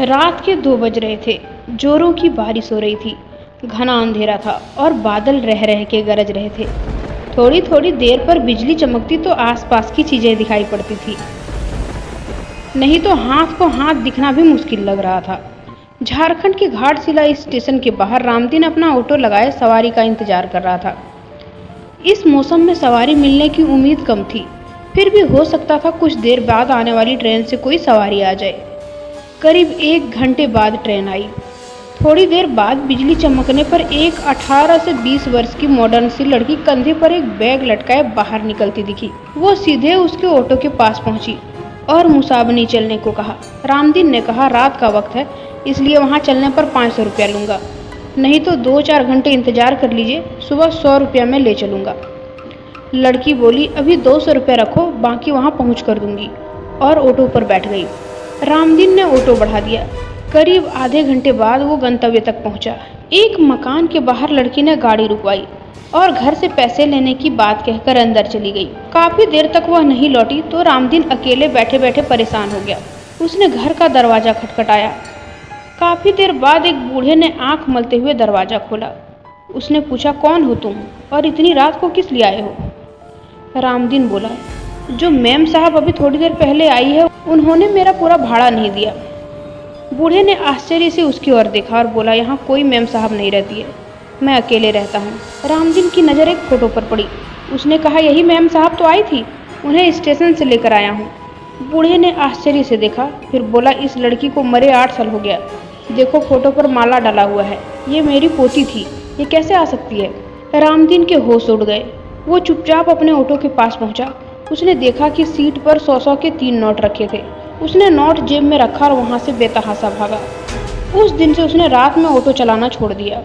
रात के 2 बज रहे थे। जोरों की बारिश हो रही थी। घना अंधेरा था और बादल रह रह के गरज रहे थे। थोड़ी थोड़ी देर पर बिजली चमकती तो आसपास की चीजें दिखाई पड़ती थी, नहीं तो हाथ को हाथ दिखना भी मुश्किल लग रहा था। झारखंड के घाटशिला स्टेशन के बाहर रामदीन अपना ऑटो लगाए सवारी का इंतजार कर रहा था। इस मौसम में सवारी मिलने की उम्मीद कम थी, फिर भी हो सकता था कुछ देर बाद आने वाली ट्रेन से कोई सवारी आ जाए। करीब 1 घंटे बाद ट्रेन आई। थोड़ी देर बाद बिजली चमकने पर एक 18 से 20 वर्ष की मॉडर्न सी लड़की कंधे पर एक बैग लटकाए बाहर निकलती दिखी। वो सीधे उसके ऑटो के पास पहुंची और मुसाबनी चलने को कहा। रामदीन ने कहा, रात का वक्त है, इसलिए वहां चलने पर 500 रुपया लूंगा, नहीं तो 2-4 घंटे इंतजार कर लीजिए, सुबह 100 रुपया में ले चलूंगा। लड़की बोली, अभी 200 रुपया रखो, बाकी वहां पहुंच कर दूंगी, और ऑटो पर बैठ गई। रामदीन ने ऑटो बढ़ा दिया। करीब आधे घंटे बाद वो गंतव्य तक पहुंचा। एक मकान के बाहर लड़की ने गाड़ी रुकवाई और घर से पैसे लेने की बात कहकर अंदर चली गई। काफी देर तक वह नहीं लौटी तो रामदीन अकेले बैठे बैठे परेशान हो गया। उसने घर का दरवाजा खटखटाया। काफी देर बाद एक बूढ़े ने आंख मलते हुए दरवाजा खोला। उसने पूछा, कौन हो तुम और इतनी रात को किस लिए आए हो? रामदीन बोला, जो मैम साहब अभी थोड़ी देर पहले आई है, उन्होंने मेरा पूरा भाड़ा नहीं दिया। बूढ़े ने आश्चर्य से उसकी ओर देखा और बोला, यहाँ कोई मैम साहब नहीं रहती है, मैं अकेले रहता हूँ। रामदीन की नज़र एक फोटो पर पड़ी। उसने कहा, यही मैम साहब तो आई थी, उन्हें स्टेशन से लेकर आया हूँ। बूढ़े ने आश्चर्य से देखा, फिर बोला, इस लड़की को मरे 8 साल हो गया, देखो फोटो पर माला डाला हुआ है, ये मेरी पोती थी, ये कैसे आ सकती है? रामदीन के होश उड़ गए। वो चुपचाप अपने ऑटो के पास पहुंचा। उसने देखा कि सीट पर 100-100 के 3 नोट रखे थे। उसने नोट जेब में रखा और वहां से बेतहाशा भागा। उस दिन से उसने रात में ऑटो चलाना छोड़ दिया।